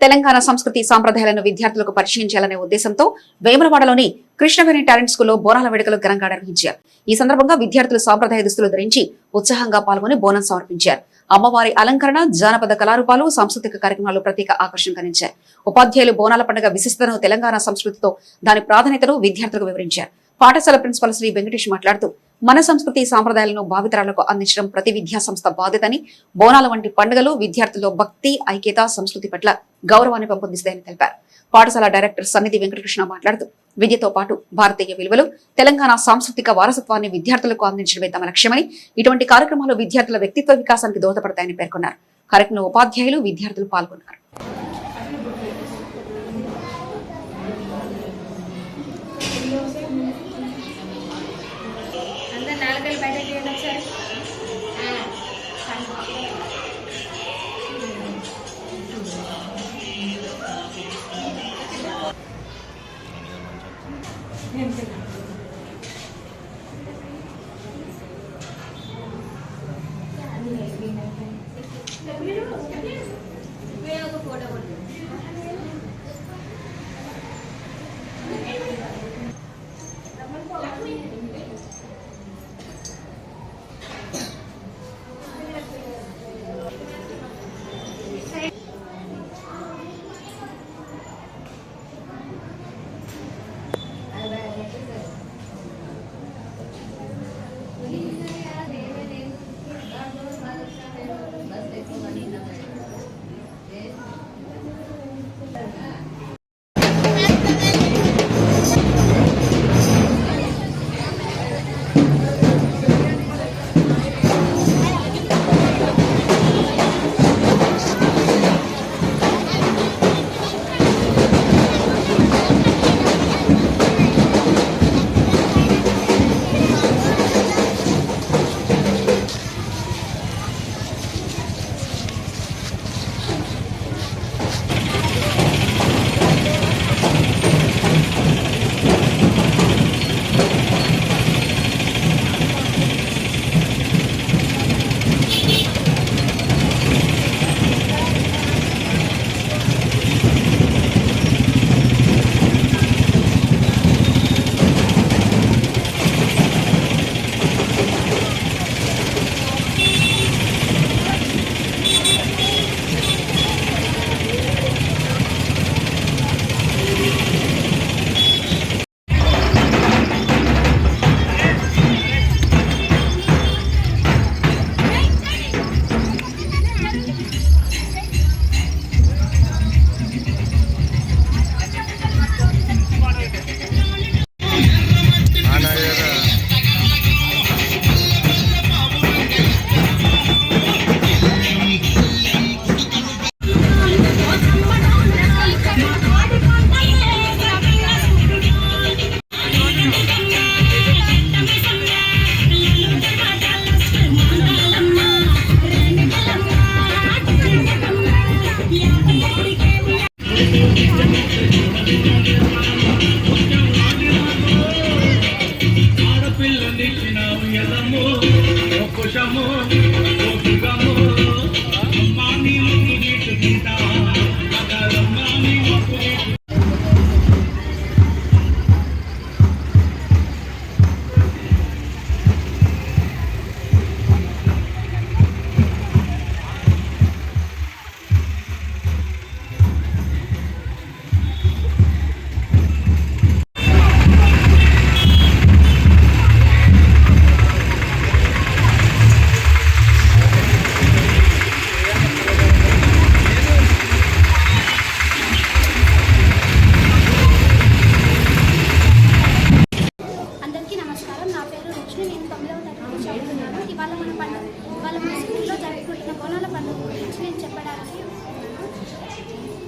తెలంగాణ సంస్కృతి సాంప్రదాయాలను విద్యార్థులకు పరిచయం చేయాలనే ఉద్దేశంతో వేములవాడలోని కృష్ణవేణి టాలెంట్ స్కూల్లో బోనాల వేడుకలు ఘనంగా నిర్వహించారు. ఈ సందర్భంగా విద్యార్థులు సాంప్రదాయ దుస్తులు ధరించి ఉత్సాహంగా పాల్గొని బోనం సమర్పించారు. అమ్మవారి అలంకరణ, జానపద కళారూపాలు, సాంస్కృతిక కార్యక్రమాలు ప్రత్యేక ఆకర్షణగా నిలిచాయి. ఉపాధ్యాయులు బోనాల పండుగ విశిష్టతను, తెలంగాణ సంస్కృతితో దాని ప్రాధాన్యతను విద్యార్థులకు వివరించారు. పాఠశాల ప్రిన్సిపల్ శ్రీ వెంకటేష్ మాట్లాడుతూ మన సంస్కృతి సాంప్రదాయాలను భావితరాలకు అందించడం ప్రతి విద్యా సంస్థ బాధ్యతని, బోనాల వంటి పండుగలు విద్యార్థుల్లో భక్తి, ఐక్యత, సంస్కృతి పట్ల గౌరవాన్ని పెంపొందిస్తాయని తెలిపారు. పాఠశాల డైరెక్టర్ సన్నిధి వెంకటకృష్ణ మాట్లాడుతూ విద్యతో పాటు భారతీయ విలువలు, తెలంగాణ సాంస్కృతిక వారసత్వాన్ని విద్యార్థులకు అందించడమే తమ లక్ష్యమని, ఇటువంటి కార్యక్రమాలు విద్యార్థుల వ్యక్తిత్వ వికాసానికి దోహదపడతాయని పేర్కొన్నారు. కార్యక్రమంలో ఉపాధ్యాయులు, విద్యార్థులు పాల్గొన్నారు.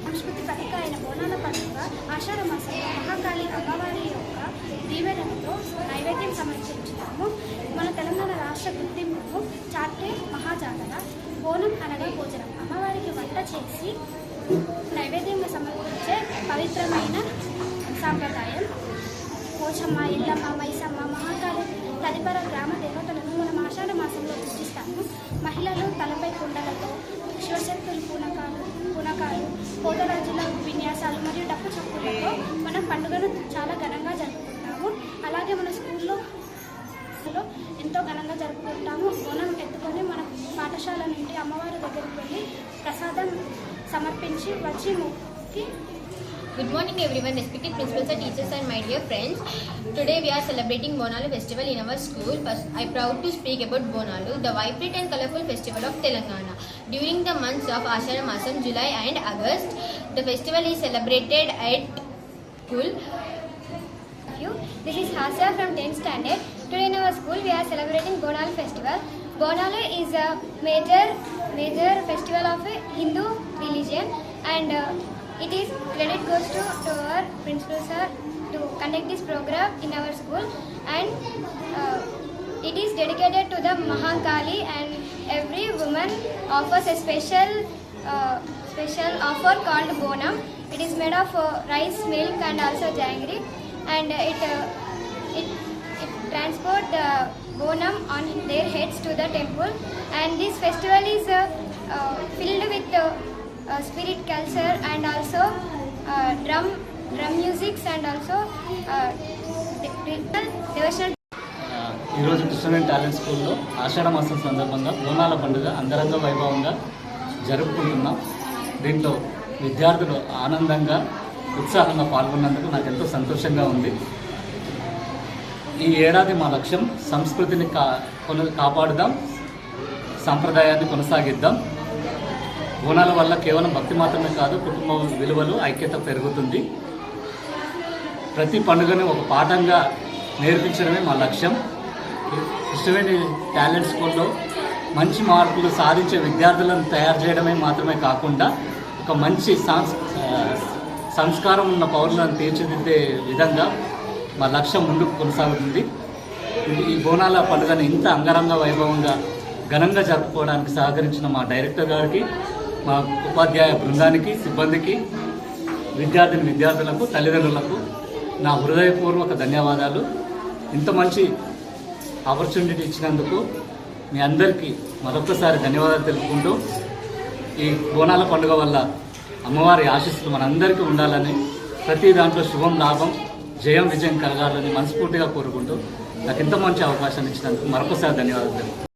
సంస్కృతి ప్రతీక అయిన బోనాల పండుగ ఆషాఢ మాసంలో మహాకాళి అమ్మవారి యొక్క దీవెనలతో నైవేద్యం సమర్పించుతాము. మన తెలంగాణ రాష్ట్ర గుర్తింపును చాటే మహాజాతర బోనం అనగా భోజనం. అమ్మవారికి వంట చేసి నైవేద్యంగా సమర్పించే పవిత్రమైన సాంప్రదాయం. పోచమ్మ, ఎల్లమ్మ, మైసమ్మ, మహాకాళి తదితర గ్రామ దేవతలను మనం ఆషాఢ మాసంలో పూజిస్తాము. మహిళలు తలపై కుండలతో శివశక్తులు పూనకాలు, పోతరాజుల పండుగను చాలా ఘనంగా జరుపుకుంటాము. అలాగే మన స్కూల్లో ఎంతో ఘనంగా జరుపుకుంటాము. బోనం ఎత్తుకొని మన పాఠశాల నుండి అమ్మవారి దగ్గరికి వెళ్ళి ప్రసాదం సమర్పించి వచ్చి మొక్కి. Good morning everyone, respected principals and teachers and my dear friends. Today we are celebrating Bonalu festival in our school. First, I am proud to speak about Bonalu, the vibrant and colorful festival of Telangana. During the months of Ashara Masam, July and August, the festival is celebrated at school. This is Hasya from 10th standard. Today in our school we are celebrating Bonalu festival. Bonalu is a major festival of a Hindu religion, and it is credit goes to our principal sir to conduct this program in our school, and it is dedicated to the Mahankali, and every woman offers a special offer called Bonam. It is made of rice, milk and also jaggery, and it transport the bonam on their heads to the temple. And this festival is filled with spirit culture and also drum musics and also devotional. ఈరోజు Krishnaveni talent స్కూల్లో ఆషాఢ మాసం సందర్భంగా బోనాల పండుగ అంగరంగ వైభవంగా జరుపుకుంటున్నాం. దీంట్లో విద్యార్థులు ఆనందంగా ఉత్సాహంగా పాల్గొన్నందుకు నాకు ఎంతో సంతోషంగా ఉంది. ఈ ఏడాది మా లక్ష్యం సంస్కృతిని కాపాడుదాం, సాంప్రదాయాన్ని కొనసాగిద్దాం. బోనాల వల్ల కేవలం భక్తి మాత్రమే కాదు, కుటుంబ విలువలు, ఐక్యత పెరుగుతుంది. ప్రతి పండుగని ఒక పాఠంగా నేర్పించడమే మా లక్ష్యం. కృష్ణవేణి టాలెంట్ స్కూల్లో మంచి మార్కులు సాధించే విద్యార్థులను తయారు చేయడమే మాత్రమే కాకుండా ఒక మంచి సంస్కారం ఉన్న పౌరులను తీర్చిదిద్దే విధంగా మా లక్ష్యం ముందుకు కొనసాగుతుంది. ఈ బోనాల పండుగను ఇంత అంగరంగ వైభవంగా ఘనంగా జరుపుకోవడానికి సహకరించిన మా డైరెక్టర్ గారికి, మా ఉపాధ్యాయ బృందానికి, సిబ్బందికి, విద్యార్థులకు, తల్లిదండ్రులకు నా హృదయపూర్వక ధన్యవాదాలు. ఇంత మంచి ఆపర్చునిటీ ఇచ్చినందుకు మీ అందరికీ మరొకసారి ధన్యవాదాలు తెలుపుకుంటూ, ఈ బోనాల పండుగ వల్ల అమ్మవారి ఆశీస్సులు మనందరికీ ఉండాలని, ప్రతి దాంట్లో శుభం, లాభం, జయం, విజయం కలగాలని మనస్ఫూర్తిగా కోరుకుంటూ నాకు ఇంత మంచి అవకాశాన్ని ఇచ్చినందుకు మరొకసారి ధన్యవాదాలు.